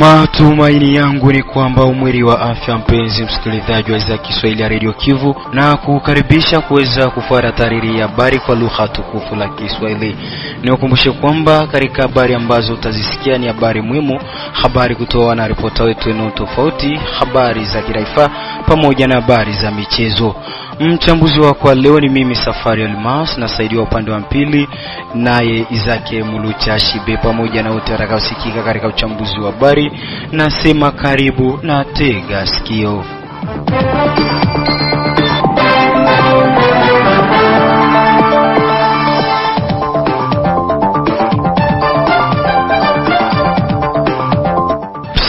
Matumaini yangu ni kwamba umwili wa afya, mpenzi msikilizaji wa idhaa Kiswahili ya Radio Kivu, na kukaribisha kuweza kufuata taarifa ya habari kwa lugha tukufu la Kiswahili. Nikukumbushe kwamba katika habari ambazo utazisikia ni habari muhimu, habari kutoa na ripota wetu tofauti, habari za kitaifa pamoja na habari za michezo. Mchambuzi wa kwa leo ni mimi Safari Almas, na saidiwa upande wa pili naye Izake Mulucha Shibe, pamoja na wote watakaosikika katika uchambuzi wa habari. Nasema karibu na tega sikio.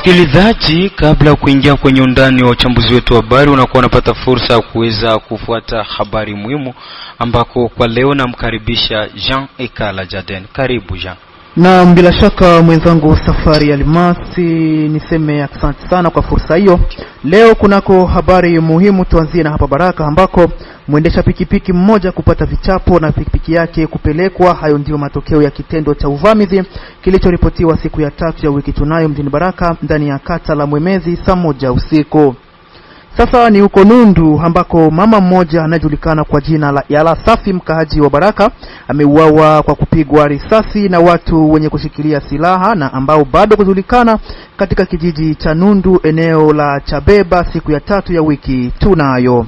Msikilizaji, kabla kuingia kwenye undani wa uchambuzi wetu wa habari, unakuwa unapata fursa ya kuweza kufuata habari muhimu, ambako kwa leo namkaribisha Jean Ekala Jaden. Karibu Jean. Na bila shaka mwenzangu Safari Almasi, niseme asante sana kwa fursa hiyo. Leo kunako habari muhimu, tuanzie na hapa Baraka ambako mwendesha pikipiki mmoja kupata vichapo na pikipiki yake kupelekwa. Hayo ndio matokeo ya kitendo cha uvamizi kilichoripotiwa siku ya 3 ya wiki tunayo mjini Baraka ndani ya kata la Mwemezi saa 1 usiku. Sasa ni huko Nundu ambako mama mmoja anajulikana kwa jina la Yala Safi, mkaaji wa Baraka, ameuawa kwa kupigwa risasi na watu wenye kushikilia silaha na ambao bado kujulikana katika kijiji cha Nundu eneo la Chabeba siku ya 3 ya wiki tunayo.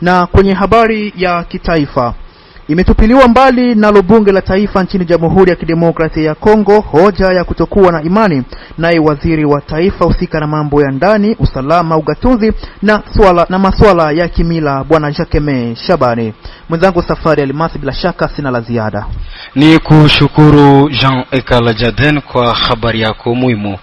Na kwenye habari ya kitaifa, imetupiliwa mbali nalo bunge la taifa nchini Jamhuri ya Kidemokrasia ya Kongo hoja ya kutokuwa na imani naye waziri wa taifa husika na mambo ya ndani, usalama, ugatuzi na masuala ya kimila bwana Jacques Shabani. Mwenzangu Safari Alimasi, bila shaka sina la ziada. Ni kushukuru Jean Ekala Jaden kwa habari yako muhimu.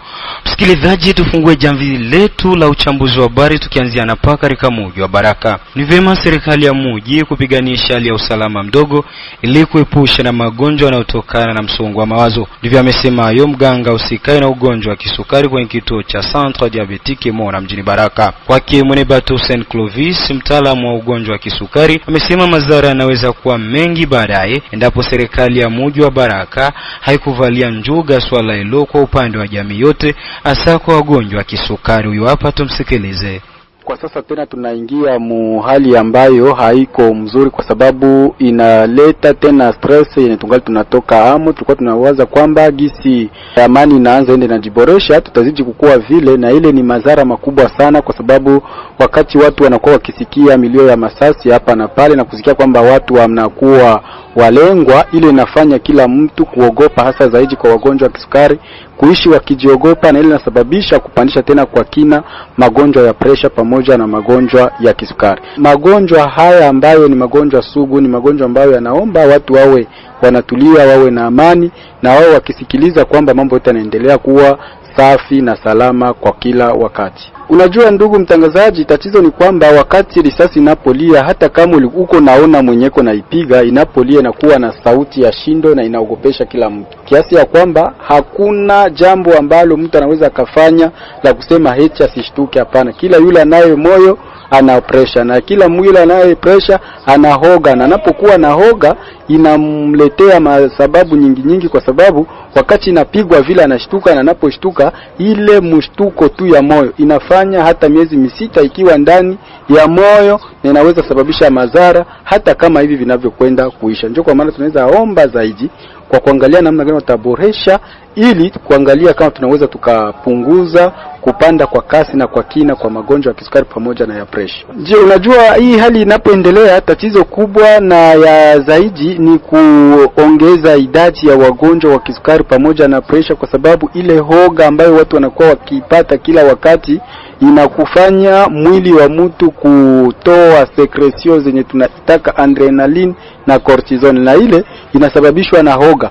Msikilizaji, tufungue jamvi letu la uchambuzi wa habari tukianzia na katika mji wa Baraka. Ni vema serikali ya mji kupiganisha hali ya usalama mdogo ili kuepusha na magonjwa yanayotokana na msongo wa mawazo. Ndivyo amesema hayo mganga usikae na ugonjwa wa kisukari kwenye kituo cha Centre Diabetique Mona mjini Baraka. Kwake Mwenebato Hussein Clovis, mtaalamu wa ugonjwa wa kisukari, amesema madhara yanaweza kuwa mengi baadaye endapo serikali ya mji wa Baraka haikuvalia njuga swala hilo kwa upande wa jamii yote, hasa kwa wagonjwa wa kisukari. Huyu hapa tumsikilize. Kwa sasa tena tunaingia hali ambayo haiko mzuri, kwa sababu inaleta tena stress yenye tungali tunatoka hamu. Tulikuwa tunawaza kwamba gisi amani inaanza ende najiboresha, tutazidi kukua vile, na ile ni madhara makubwa sana, kwa sababu wakati watu wanakuwa wakisikia milio ya masasi hapa na pale na kusikia kwamba watu wanakuwa walengwa, ile inafanya kila mtu kuogopa, hasa zaidi kwa wagonjwa wa kisukari kuishi wakijiogopa, na ile inasababisha kupandisha tena kwa kina magonjwa ya pressure pamoja na magonjwa ya kisukari. Magonjwa haya ambayo ni magonjwa sugu, ni magonjwa ambayo yanaomba watu wawe wanatulia, wawe na amani, na wao wakisikiliza kwamba mambo yote yanaendelea kuwa safi na salama kwa kila wakati. Unajua ndugu mtangazaji, tatizo ni kwamba wakati risasi inapolia, hata kama uko naona mwenyeko na ipiga, inapolia inakuwa na sauti ya shindo na inaogopesha kila mtu, kiasi ya kwamba hakuna jambo ambalo mtu anaweza akafanya la kusema heti asishtuke. Hapana, kila yule anaye moyo ana pressure, na kila yule anaye pressure ana hoga, na anapokuwa na hoga inamletea sababu nyingi, kwa sababu wakati inapigwa vile anashtuka, na anaposhtuka ile mshtuko tu ya moyo inafanya hata miezi misita ikiwa ndani ya moyo, na inaweza sababisha madhara hata kama hivi vinavyokwenda kuisha. Ndio kwa maana tunaweza omba zaidi kwa kuangalia namna gani wataboresha, ili kuangalia kama tunaweza tukapunguza kupanda kwa kasi na kwa kina kwa magonjwa ya kisukari pamoja na ya pressure. Je, unajua hii hali inapoendelea, tatizo kubwa na ya zaidi ni kuongeza idadi ya wagonjwa wa kisukari pamoja na pressure, kwa sababu ile hoga ambayo watu wanakuwa wakipata kila wakati inakufanya mwili wa mtu kutoa secretions zenye tunataka adrenaline na cortisol, na ile inasababishwa na hoga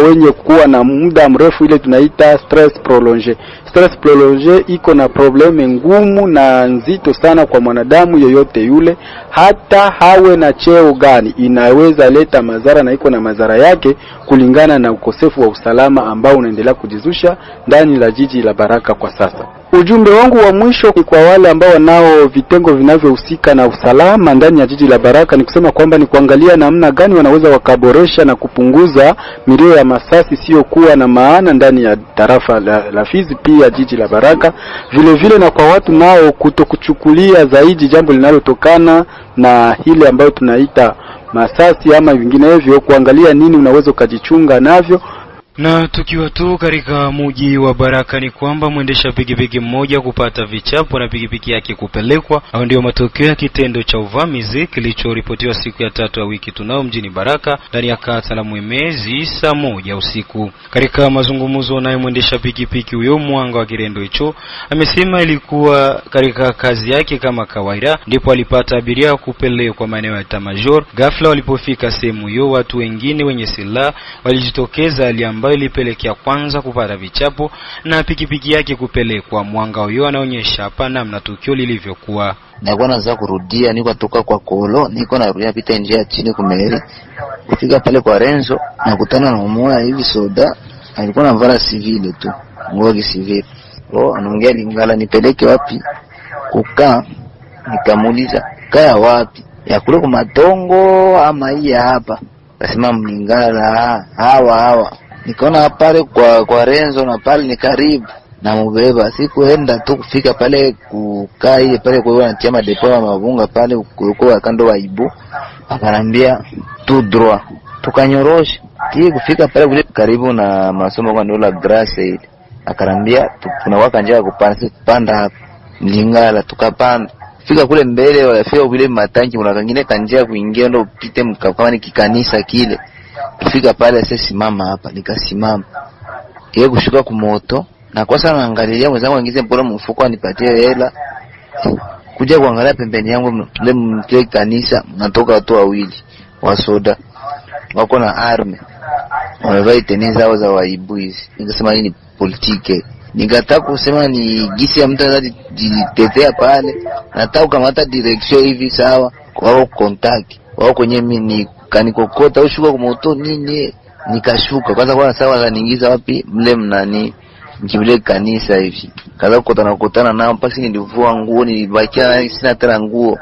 wenye kuwa na muda mrefu, ile tunaita stress prolongé. Stress prolongé iko na probleme ngumu na nzito sana kwa mwanadamu yoyote yule, hata hawe na cheo gani, inaweza leta madhara, na iko na madhara yake kulingana na ukosefu wa usalama ambao unaendelea kujizusha ndani la jiji la Baraka kwa sasa. Ujumbe wangu wa mwisho ni kwa wale ambao wanao vitengo vinavyohusika na usalama ndani ya jiji la Baraka, ni kusema kwamba ni kuangalia namna gani wanaweza wakaboresha na kupunguza milio ya masasi sio kuwa na maana ndani ya tarafa la Fizi, pia jiji la Baraka. Vile vile na kwa watu nao kutokuchukulia zaidi jambo linalotokana na ile ambayo tunaita masasi ama vinginevyo, kuangalia nini unaweza ukajichunga navyo. Na tukiwa tu katika mji wa Baraka ni kwamba mwendesha pikipiki mmoja kupata vichapo na pikipiki yake kupelekwa. Hao ndio matokeo ya kitendo cha uvamizi kilichoripotiwa siku ya 3 ya wiki tunao mjini Baraka ndani ya kata la Mwemezi saa 1 usiku. Katika mazungumzo naye mwendesha pikipiki huyo Mwanga wa Kirendo hicho amesema ilikuwa katika kazi yake kama kawaida ndipo alipata abiria kupelekwa maeneo ya Tamajor. Ghafla walipofika sehemu hiyo watu wengine wenye silaha walijitokeza ambayo ilipelekea kwanza kupata vichapo na pikipiki yake kupelekwa. Mwanga huyo anaonyesha hapa namna tukio lilivyokuwa. Nilikuwa naanza kurudia, niko toka kwa Kolo, niko narudia pita njia chini kumeri. Kufika pale kwa Renzo nakutana na mmoja hivi soda, alikuwa anavaa civil tu, nguo ya civil. Anaongea Lingala, nipeleke wapi? Kukaa. Nikamuuliza, "Kaya wapi?" "Ya kule kwa Matongo ama hii hapa?" Akasema Mlingala, hawa. Nikaona pale kwa Renzo na pale ni karibu na mubeba. Sikuenda tu kufika pale kukaa ile pale kwa hiyo anatia madepo ya mavunga pale kulikuwa kando wa Ibu. Akanambia tu droit. Tukanyorosha. Kufika pale kule karibu na masomo kwa ndola Grace ile. Akanambia tunawaka njia kupanda Mlingala, tukapanda. Fika kule mbele wafika vile matanki kuna kingine kanjia kuingia ndo upite mkakama ni kikanisa kile. Kufika pale sasa simama hapa, nikasimama. Yeye kushuka kumoto na kwa sana naangalia mwenzangu aingize mpora mfuko anipatie hela. Kuja kuangalia pembeni yangu mle kanisa natoka watu wawili wa soda. Wako na arme. Wamevaa teni zao za waibu hizi. Nikasema hii ni politike. Nikataka kusema ni gisi ya mtu anajitetea pale. Nataka kukamata direction hivi sawa. Wao contact. Wao kwenye mimi kanikokota ushuka kwa moto nini, nikashuka kwanza kwa sawa kaniingiza wapi mle mnani mkibile kanisa hivi. Kaza kukutana nao mpaka nilivua nguo, nilibakia sina tena nguo.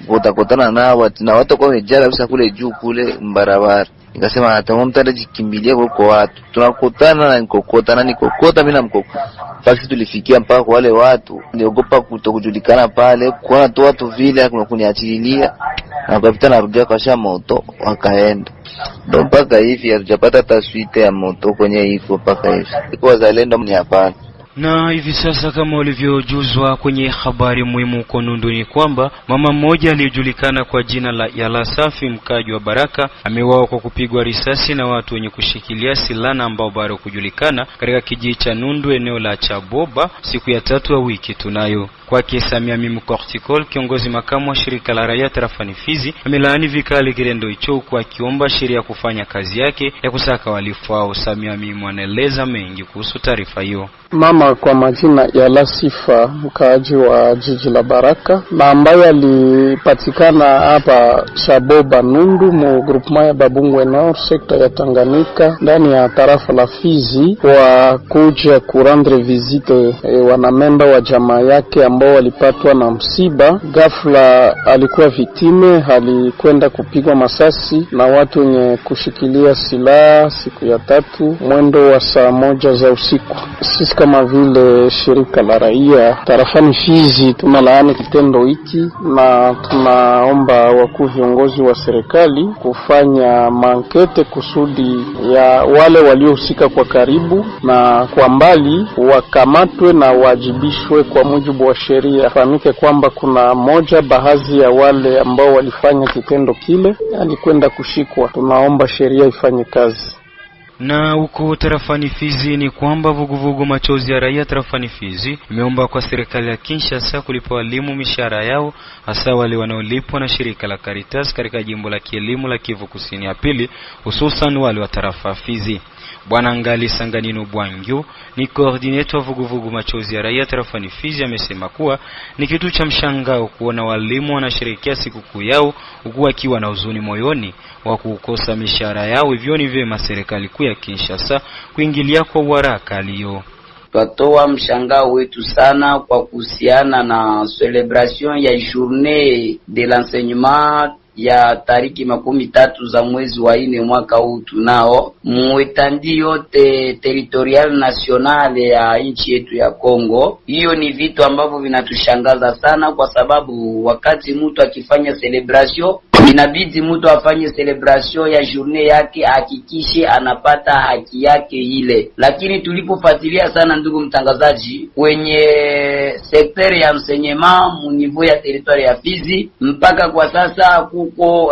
Kukutana nao na watu kwa wejala kabisa kule juu kule mbarabara. Nikasema hata mtanda jikimbilia kwa watu. Tunakutana na nikokota mimi na mkoko. Basi tulifikia mpaka kwa wale watu. Niliogopa kutokujulikana pale, kuona tu watu vile kuna kuniachililia. Na kapita narudia kwa moto wakaenda. Ndio mpaka hivi hatujapata taswite ya moto kwenye iko mpaka hivi. Iko wazalendo ni hapana. Na hivi sasa kama ulivyojuzwa kwenye habari muhimu Konundu ni kwamba mama mmoja aliyejulikana kwa jina la Yala Safi mkaji wa Baraka ameuawa kwa kupigwa risasi na watu wenye kushikilia silaha ambao bado kujulikana katika kijiji cha Nundu eneo la Chaboba siku ya 3 ya wiki tunayo. Kwake Samia Mimu Kortikol, kiongozi makamu wa shirika la raia tarafani Fizi, amelaani vikali kitendo hicho kwa akiomba sheria kufanya kazi yake ya kusaka walifu hao. Samia Mimu anaeleza mengi kuhusu taarifa hiyo. Mama kwa majina ya Lasifa mkaaji wa jiji la Baraka na ambaye alipatikana hapa Chaboba Nundu mu groupement ya Babungwe Nord sekta ya Tanganyika ndani ya tarafa la Fizi wa kuja kurendre visite wanamemba wa jamaa yake ambao walipatwa na msiba. Ghafla alikuwa vitime, alikwenda kupigwa masasi na watu wenye kushikilia silaha siku ya 3 mwendo wa saa 1 za usiku. Sisi kama vile shirika la raia tarafani Fizi tunalaani kitendo hiki na tunaomba wakuu viongozi wa serikali kufanya mankete kusudi ya wale waliohusika kwa karibu na kwa mbali wakamatwe na wajibishwe kwa mujibu wa sheria. Fahamike kwamba kuna moja baadhi ya wale ambao walifanya kitendo kile alikwenda kushikwa. Tunaomba sheria ifanye kazi. Na huko tarafani Fizi ni kwamba vuguvugu machozi ya raia tarafani Fizi imeomba kwa serikali ya Kinshasa kulipa walimu mishahara yao, hasa wale wanaolipwa na shirika la Caritas katika jimbo la kielimu la Kivu Kusini ya pili, hususan wale wa tarafa Fizi. Bwana Ngali Sanganino Bwangyo ni coordinator wa vuguvugu machozi ya raia tarafani Fizi amesema kuwa ni kitu cha mshangao kuona walimu wanasherehekea sikukuu yao huku wakiwa na huzuni moyoni wa kukosa mishahara yao. Hivyo ni vyema serikali kuu ya Kinshasa kuingilia kwa haraka aliyo. twatoa mshangao wetu sana kwa kuhusiana na celebration ya journée de l'enseignement ya tariki 13 za mwezi wa 4 mwaka huu. Tunao mwetandi yote territorial national ya nchi yetu ya Kongo. Hiyo ni vitu ambavyo vinatushangaza sana, kwa sababu wakati mtu akifanya celebration inabidi mtu afanye celebration ya journée yake, hakikishe anapata haki yake ile. Lakini tulipofuatilia sana, ndugu mtangazaji, kwenye sekta ya enseignement mu niveau ya territoire ya Fizi, mpaka kwa sasa kuko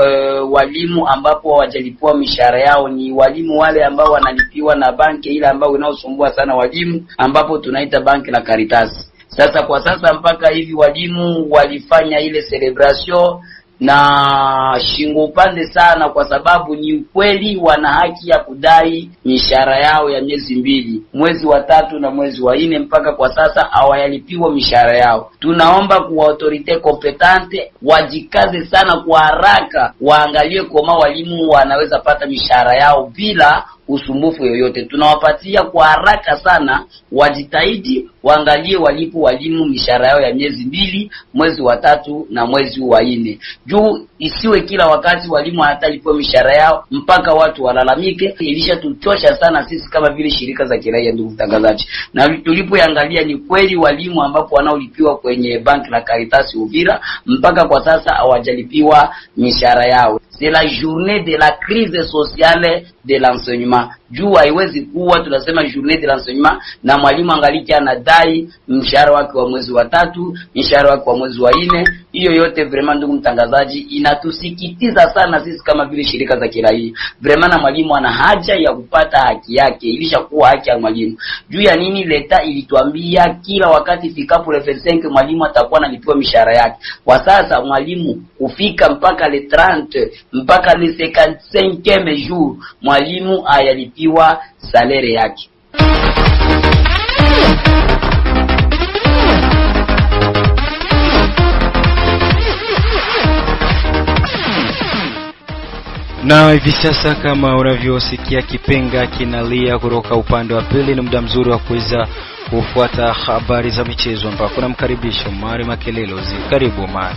walimu ambapo hawajalipwa mishahara yao. Ni walimu wale ambao wanalipiwa na banki ile ambao inaosumbua sana walimu, ambapo tunaita banki la Caritas. Sasa kwa sasa mpaka hivi walimu walifanya ile celebration na shingo upande sana, kwa sababu ni ukweli wana haki ya kudai mishahara yao ya miezi 2, mwezi wa 3 na mwezi wa 4. Mpaka kwa sasa hawayalipiwa mishahara yao. Tunaomba kwa autorite kompetente wajikaze sana kwa haraka, waangalie kama walimu wanaweza pata mishahara yao bila usumbufu yoyote. Tunawapatia kwa haraka sana, wajitahidi waangalie walipo walimu mishahara yao ya miezi 2, mwezi wa 3 na mwezi wa 4. Juu isiwe kila wakati walimu hatalipwa mishahara yao mpaka watu walalamike. Ilisha tuchosha sana sisi kama vile shirika za kiraia, ndugu mtangazaji. Na tulipoangalia ni kweli walimu ambapo wanaolipiwa kwenye banki la Caritas Uvira mpaka kwa sasa hawajalipiwa mishahara yao. C'est la journée de la crise sociale de l'enseignement. Juu haiwezi kuwa tunasema journée de l'enseignement na mwalimu angaliki anadai mshahara wake wa mwezi wa 3, mshahara wake wa mwezi wa 4. Hiyo yote vraiment, ndugu mtangazaji, inatusikitiza sana sisi kama vile shirika za kiraia. Vraiment, na mwalimu ana haja ya kupata haki yake, ilishakuwa haki ya mwalimu. Juu ya nini leta ilituambia kila wakati fikapo le 25 mwalimu atakuwa analipiwa mishahara yake. Kwa sasa mwalimu kufika mpaka le 30 mpaka le 55e jour mwalimu ayalipiwa salary yake. Na hivi sasa kama unavyosikia kipenga kinalia kutoka upande wa pili, ni muda mzuri wa kuweza kufuata habari za michezo, ambako namkaribisha Mari Makelelo. Karibu Mari.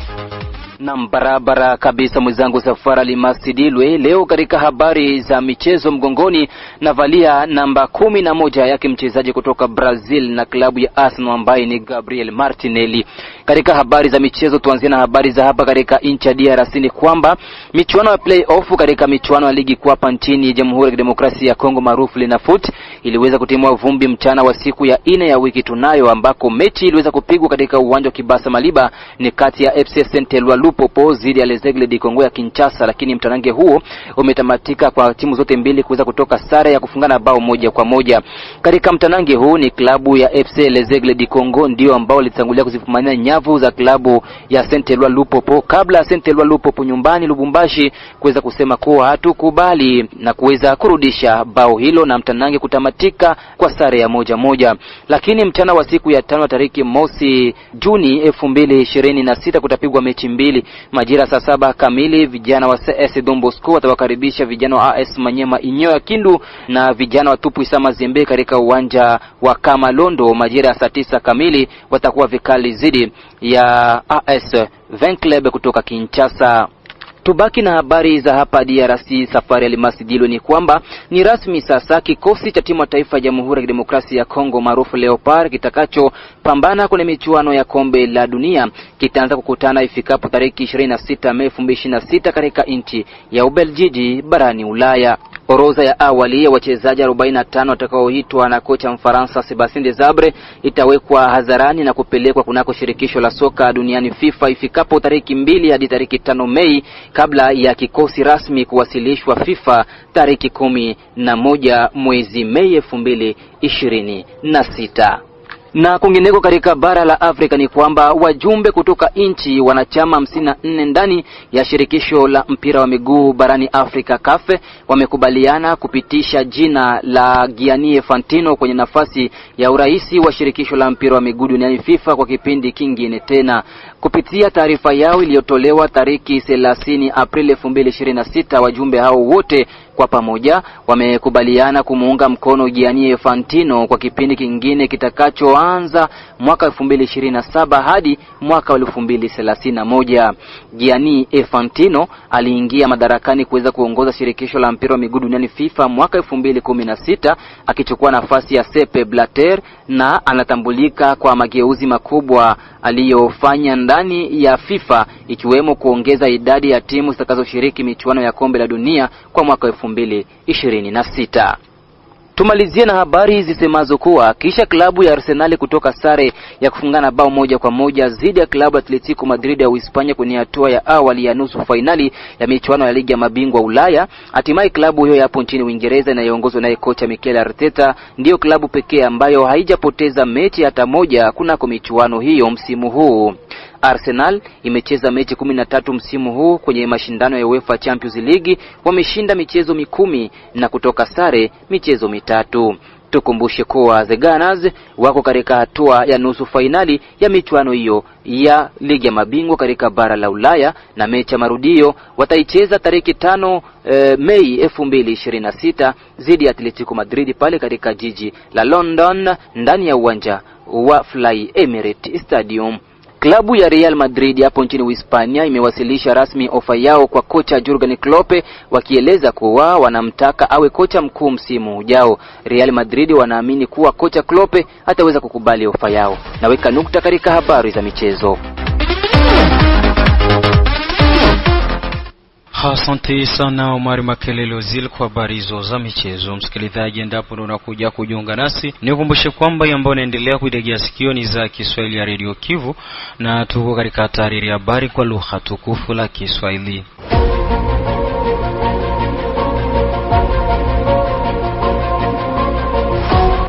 Na barabara kabisa mwenzangu Safari Alimasidilwe. Leo katika habari za michezo mgongoni navalia namba 11 yake mchezaji kutoka Brazil na klabu ya Arsenal ambaye ni Gabriel Martinelli. Katika habari za michezo tuanzie na habari za hapa katika nchi ya DRC ni kwamba michuano ya play-off katika michuano ya ligi kuu hapa nchini Jamhuri ya Kidemokrasia ya Kongo maarufu Linafoot iliweza kutimua vumbi mchana wa siku ya 4 ya wiki tunayo, ambako mechi iliweza kupigwa katika uwanja wa Kibasa Maliba ni kati ya FC Saint-Eloi Lupopo dhidi ya Les Aigles du Congo ya Kinshasa, lakini mtanange huo umetamatika kwa timu zote mbili kuweza kutoka sare ya kufungana bao 1-1. Katika mtanange huu ni klabu ya FC Les Aigles du Congo ndio ambao walitangulia kuzifumania nyavu za klabu ya Saint-Eloi Lupopo kabla ya Saint-Eloi Lupopo nyumbani Lubumbashi kuweza kusema kuwa hatukubali na kuweza kurudisha bao hilo na mtanange kutamatika kwa sare ya 1-1. Lakini mchana wa siku ya 5 tariki mosi Juni 2026 kutapigwa mechi mbili. Majira saa 7 kamili vijana wa CS Don Bosco watawakaribisha vijana wa AS Manyema Inyo ya Kindu na vijana wa Tupu Isama Zembe katika uwanja wa Kamalondo. Majira ya saa 9 kamili watakuwa vikali zidi ya AS Vin Club kutoka Kinshasa. Tubaki na habari za hapa DRC. Safari Alimasidilwe ni kwamba ni rasmi sasa kikosi cha timu ya taifa ya Jamhuri ya Kidemokrasia ya Kongo maarufu Leopard kitakacho pambana kwenye michuano ya kombe la dunia kitaanza kukutana ifikapo tariki 26 Mei 2026 katika nchi ya Ubelgiji barani Ulaya. Orodha ya awali ya wachezaji 45 watakaoitwa na kocha Mfaransa Sebastien Desabre itawekwa hadharani na kupelekwa kunako shirikisho la soka duniani FIFA ifikapo tariki 2 hadi tariki 5 Mei kabla ya kikosi rasmi kuwasilishwa FIFA tariki 11 mwezi Mei 2026. Na kwingineko katika bara la Afrika ni kwamba wajumbe kutoka nchi wanachama 54 ndani ya shirikisho la mpira wa miguu barani Afrika CAF wamekubaliana kupitisha jina la Gianni Infantino kwenye nafasi ya uraisi wa shirikisho la mpira wa miguu duniani FIFA kwa kipindi kingine tena. Kupitia taarifa yao iliyotolewa tariki 30 Aprili 2026, wajumbe hao wote Kwa pamoja wamekubaliana kumuunga mkono Gianni Infantino kwa kipindi kingine kitakachoanza mwaka 2027 hadi mwaka 2031. Gianni Infantino aliingia madarakani kuweza kuongoza shirikisho la mpira wa miguu duniani FIFA mwaka 2016 akichukua nafasi ya Sepp Blatter, na anatambulika kwa mageuzi makubwa aliyofanya ndani ya FIFA, ikiwemo kuongeza idadi ya timu zitakazoshiriki michuano ya kombe la dunia kwa mwaka 2026. Tumalizie na habari zisemazo kuwa kisha klabu ya Arsenal kutoka sare ya kufungana bao 1-1 dhidi ya klabu Atletico Madrid ya Uhispania kwenye hatua ya awali ya nusu finali ya michuano ya ligi ya mabingwa Ulaya, hatimaye klabu hiyo hapo nchini Uingereza inayoongozwa na kocha Mikel Arteta ndiyo klabu pekee ambayo haijapoteza mechi hata moja kunako michuano hiyo msimu huu. Arsenal imecheza mechi 13 msimu huu kwenye mashindano ya UEFA Champions League, wameshinda michezo 10 na kutoka sare michezo 3. Tukumbushe kuwa The Gunners wako katika hatua ya nusu finali ya michuano hiyo ya ligi ya mabingwa katika bara la Ulaya, na mechi ya marudio wataicheza tarehe 5 Mei 2026 dhidi ya Atletico Madrid pale katika jiji la London ndani ya uwanja wa Fly Emirates Stadium. Klabu ya Real Madrid hapo nchini Uhispania imewasilisha rasmi ofa yao kwa kocha Jurgen Klopp, wakieleza kuwa wanamtaka awe kocha mkuu msimu ujao. Real Madrid wanaamini kuwa kocha Klopp ataweza kukubali ofa yao. Naweka nukta katika habari za michezo. Asante sana Omar Makelele Ozil kwa habari hizo za michezo. Msikilizaji, endapo unakuja kujiunga nasi, nikukumbushe kwamba ambao unaendelea kuidegea sikio ni za Kiswahili ya Radio Kivu, na tuko katika taarifa ya habari kwa lugha tukufu la Kiswahili.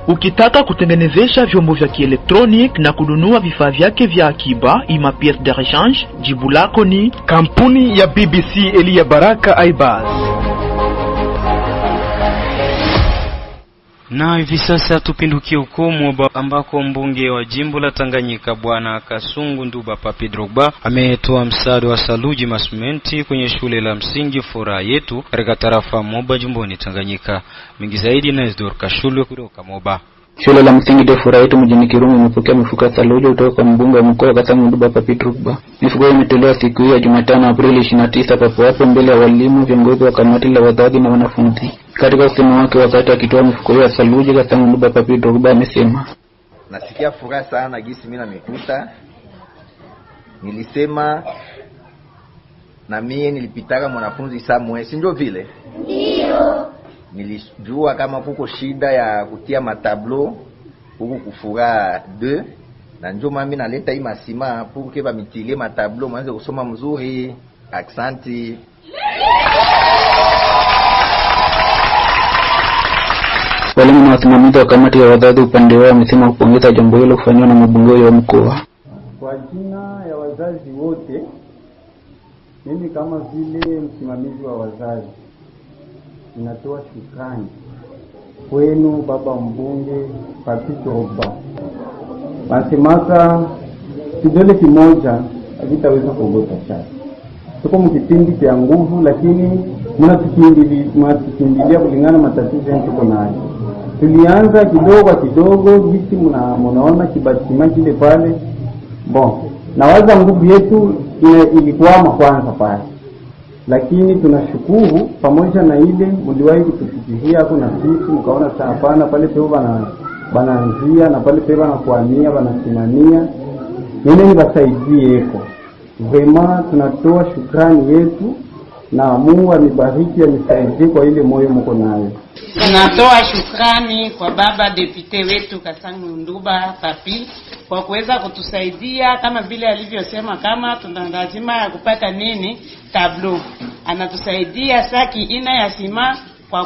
Ukitaka kutengenezesha vyombo vya kielektronic na kununua vifaa vyake vya akiba ima pièce de rechange, jibu lako ni kampuni ya BBC Elia Baraka Aibaz. Na hivi sasa tupindukie huko Moba, ambako mbunge wa jimbo la Tanganyika Bwana Kasungu Nduba Papi Drogba ametoa msaada wa saluji masumenti kwenye shule la msingi Furaha Yetu katika tarafa Moba jimboni Tanganyika. Mingi zaidi na Isidore Kashulwe kutoka Moba. Shule la msingi de Furaha Yetu mjini Kirungu imepokea mifuko ya saluji kutoka kwa mbunge wa mkoa Kasungu Nduba Papi Drogba. Mifuko imetolewa siku ya Jumatano Aprili 29 papo hapo mbele ya walimu, viongozi wa kamati la wazazi na wanafunzi. Katika usemo wake wakati akitoa mifuko ya saluji, Kasungu Nduba Papi Drogba amesema, nasikia furaha sana gisi mimi nimekuta. Nilisema na mie nilipitaka mwanafunzi Samuel, si ndio vile? Ndio. Nilijua kama kuko shida ya kutia matablo huku kufuraha 2, na ndio mimi naleta hii masima pour que ba mitilie matablo mwanze kusoma mzuri. Aksanti. Walimu na wasimamizi wa kamati ya wazazi upande wao wamesema kupongeza jambo hilo kufanywa na mbunge wa mkoa. Kwa jina ya wazazi wote, mimi kama vile msimamizi wa wazazi ninatoa shukrani kwenu baba mbunge Papi Drogba. Nasemaka kidole kimoja hakitaweza kuogota chai. Tuko mkipindi cha nguvu, lakini mnatukimbilia kulingana matatizo yetu tuko nayo. Tulianza kidogo jinsi mnaona kibatima kile pale. Na waza nguvu yetu ilikuwa kwanza pale. Lakini tunashukuru pamoja na ile mliwahi kutufikiria hapo na sisi mkaona hapana pale peo banaanzia na pale peo banakuamia banasimamia. Mimi nibasaidie hapo. Vraiment tunatoa shukrani yetu na Mungu anibariki anisaidie kwa ile moyo mko nayo. Tunatoa shukrani kwa baba depute wetu Kasungu Nduba Papi kwa kuweza kutusaidia kama vile alivyosema, kama tuna lazima ya kupata nini tablo. Anatusaidia saki ina ya sima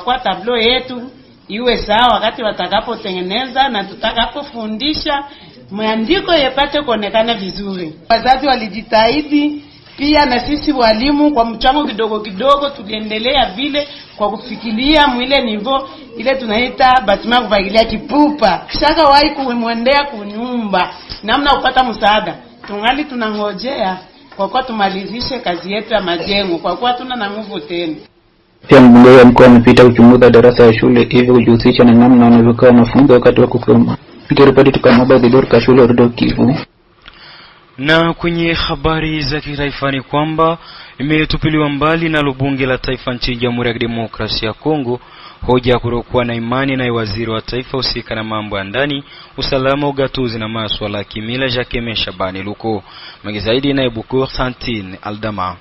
kwa tablo yetu iwe sawa wakati watakapotengeneza na tutakapofundisha maandiko yapate kuonekana vizuri. Wazazi walijitahidi pia na sisi walimu kwa mchango kidogo tuliendelea vile kwa kufikiria mwile nivo ile tunaita batima kuvagilia kipupa. Shaka wahi kumwendea kunyumba namna upata msaada. Tungali tunangojea kwa kuwa tumalizishe kazi yetu ya majengo kwa kuwa tuna na nguvu tena. Pia mbunge wa mkoa amepita kuchunguza darasa ya shule ili kujihusisha na namna wanavyokaa wanafunzi wakati wa kusoma. Nikiripoti tukamaba Dorka shule Rodo Kivu. Na kwenye habari za kitaifa ni kwamba imetupiliwa mbali na bunge la taifa nchini Jamhuri ya Kidemokrasia ya Kongo hoja ya kutokuwa na imani na waziri wa taifa husika na mambo ya ndani, usalama, ugatuzi na masuala ya kimila Jacques Meshabani Luko. Mengi zaidi na Bukur Santine Aldama.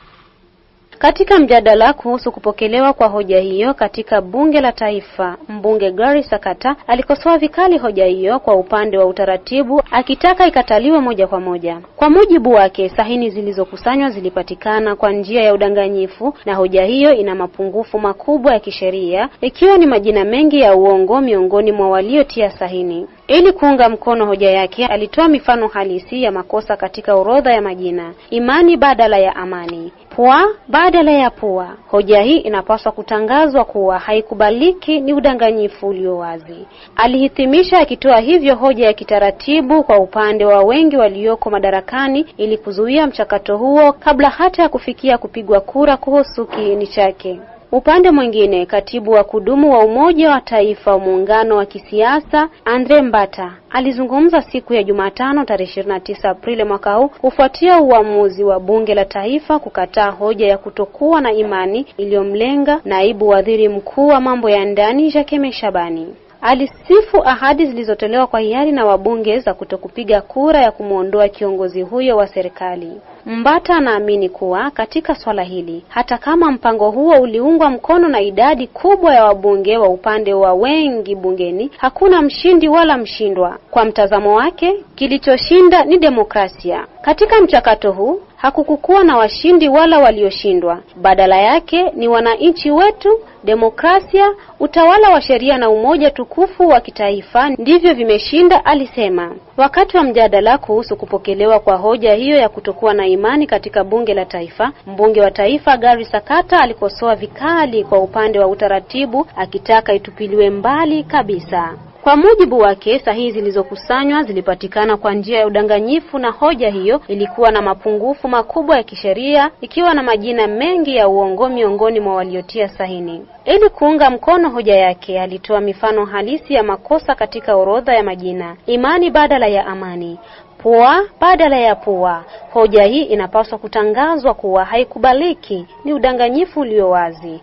Katika mjadala kuhusu kupokelewa kwa hoja hiyo katika bunge la taifa, mbunge Gary Sakata alikosoa vikali hoja hiyo kwa upande wa utaratibu, akitaka ikataliwe moja kwa moja. Kwa mujibu wake, sahini zilizokusanywa zilipatikana kwa njia ya udanganyifu na hoja hiyo ina mapungufu makubwa ya kisheria, ikiwa ni majina mengi ya uongo miongoni mwa waliotia sahini. Ili kuunga mkono hoja yake, alitoa mifano halisi ya makosa katika orodha ya majina: imani badala ya amani, pua badala ya pua. Hoja hii inapaswa kutangazwa kuwa haikubaliki, ni udanganyifu ulio wazi. Alihitimisha akitoa hivyo hoja ya kitaratibu kwa upande wa wengi walioko madarakani ili kuzuia mchakato huo kabla hata ya kufikia kupigwa kura kuhusu kiini chake. Upande mwingine, katibu wa kudumu wa Umoja wa Taifa wa muungano wa kisiasa Andre Mbata alizungumza siku ya Jumatano tarehe 29 Aprili mwaka huu kufuatia uamuzi wa bunge la taifa kukataa hoja ya kutokuwa na imani iliyomlenga naibu waziri mkuu wa mambo ya ndani Jacques Meshabani. Alisifu ahadi zilizotolewa kwa hiari na wabunge za kutokupiga kura ya kumuondoa kiongozi huyo wa serikali. Mbata anaamini kuwa katika swala hili, hata kama mpango huo uliungwa mkono na idadi kubwa ya wabunge wa upande wa wengi bungeni, hakuna mshindi wala mshindwa. Kwa mtazamo wake, kilichoshinda ni demokrasia. Katika mchakato huu, hakukukuwa na washindi wala walioshindwa. Badala yake ni wananchi wetu, demokrasia, utawala wa sheria na umoja tukufu wa kitaifa ndivyo vimeshinda, alisema. Wakati wa mjadala kuhusu kupokelewa kwa hoja hiyo ya kutokuwa na imani katika bunge la taifa, mbunge wa taifa Gary Sakata alikosoa vikali kwa upande wa utaratibu, akitaka itupiliwe mbali kabisa. Kwa mujibu wake, sahihi zilizokusanywa zilipatikana kwa njia ya udanganyifu na hoja hiyo ilikuwa na mapungufu makubwa ya kisheria, ikiwa na majina mengi ya uongo miongoni mwa waliotia sahini. Ili kuunga mkono hoja yake, alitoa mifano halisi ya makosa katika orodha ya majina: imani badala ya amani, pua badala ya pua. Hoja hii inapaswa kutangazwa kuwa haikubaliki, ni udanganyifu ulio wazi.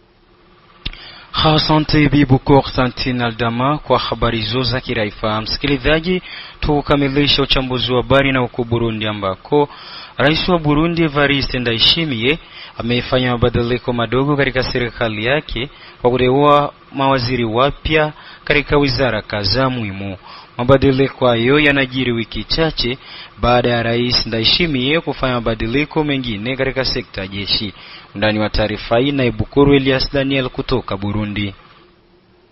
Asante Bibu Konstantine Aldama kwa habari hizo za kiraifa. Msikilizaji, tukamilisha uchambuzi wa habari na huko Burundi ambako Rais wa Burundi Evariste Ndayishimiye amefanya mabadiliko madogo katika serikali yake kwa kuteua mawaziri wapya katika wizara kadhaa muhimu. Mabadiliko hayo yanajiri wiki chache baada ya Rais Ndayishimiye kufanya mabadiliko mengine katika sekta ya jeshi. Ndani wa taarifa hii na Ibukuru Elias Daniel kutoka Burundi.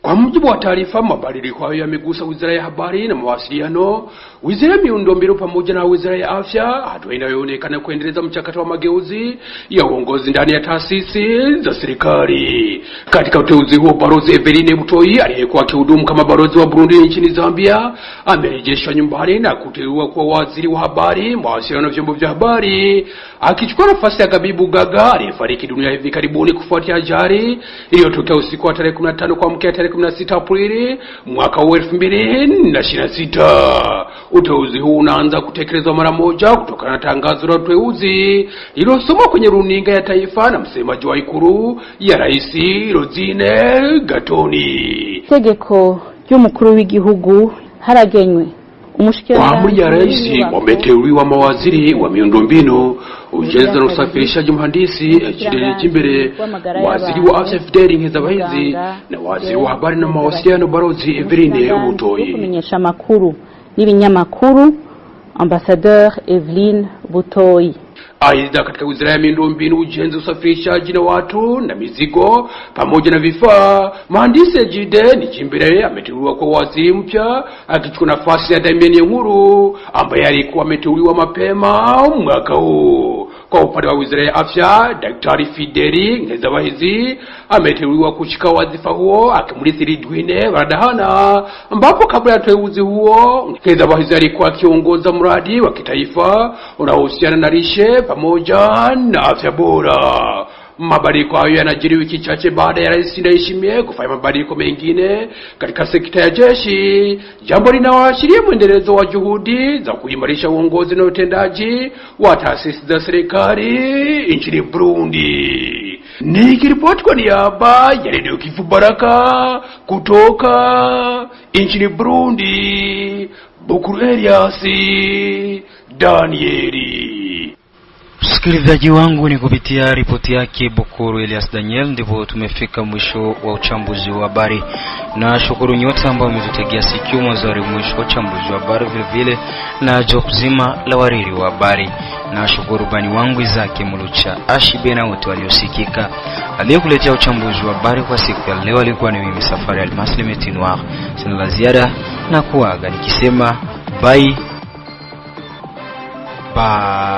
Kwa mujibu wa taarifa, mabadiliko hayo yamegusa wizara ya habari na mawasiliano, wizara ya miundombinu pamoja na wizara ya afya, hatua inayoonekana kuendeleza mchakato wa mageuzi ya uongozi ndani ya taasisi za serikali. Katika uteuzi huo, Balozi Eveline Butoi aliyekuwa akihudumu kama balozi wa Burundi nchini Zambia amerejeshwa nyumbani na kuteuliwa kuwa waziri wa habari, mawasiliano na vyombo vya habari, akichukua nafasi ya Gabibu Gaga aliyefariki dunia hivi karibuni kufuatia ajali iliyotokea usiku wa tarehe 15 kuamkia tarehe 16 Aprili mwaka 2026. Uteuzi huu unaanza kutekelezwa mara moja kutokana na tangazo la uteuzi lililosomwa kwenye runinga ya taifa na msemaji wa ikulu ya Rais Rosine Gatoni. Tegeko ry'umukuru w'igihugu haragenywe kwa amri ya rais wameteuliwa mawaziri wa miundombinu, ujenzi na usafirishaji, mhandisi Ejide Kimbere, waziri wa afya Fideli Nkezabahizi na waziri wa habari na mawasiliano Balozi Eveline Butoi. Kumenyesha makuru n'ibinyamakuru Ambassadeur Eveline Butoi. Aidha, katika wizara ya miundombinu, ujenzi, usafirishaji na watu na mizigo pamoja na vifaa, mhandisi Ejide Kimbere ameteuliwa kwa waziri mpya akichukua nafasi ya Damien Nkuru ambaye alikuwa ameteuliwa mapema mwaka huu. Kwa upande wa wizara ya afya, Daktari Fideli Nkezabahizi ameteuliwa kushika wadhifa huo akimrithi Ridwine Baradahana, ambapo kabla ya uteuzi huo Nkezabahizi alikuwa akiongoza mradi wa kitaifa unaohusiana na lishe pamoja na afya bora. Mabadiliko hayo yanajiri wiki chache baada ya Rais Ndayishimiye kufanya mabadiliko mengine katika sekta ya jeshi, jambo linaloashiria mwendelezo wa juhudi za kuimarisha uongozi na utendaji wa taasisi za serikali nchini Burundi. Nikiripoti kwa niaba ya Radio Kivu Baraka kutoka nchini Burundi, Bukuru Eliasi Danieli. Msikilizaji wangu, ni kupitia ripoti yake Bukuru Elias Daniel ndipo tumefika mwisho wa uchambuzi wa habari. Na shukuru nyote ambao mmetutegea sikio mwanzo hadi mwisho wa uchambuzi wa habari, vile vile na job zima la wariri wa habari. Na shukuru bani wangu Izaki Mulucha, Ashibe na wote waliosikika. Aliyekuletea uchambuzi wa habari kwa siku ya leo alikuwa ni mimi Safari Almasli Metinwar. Sina la ziada na kuaga nikisema bye bye.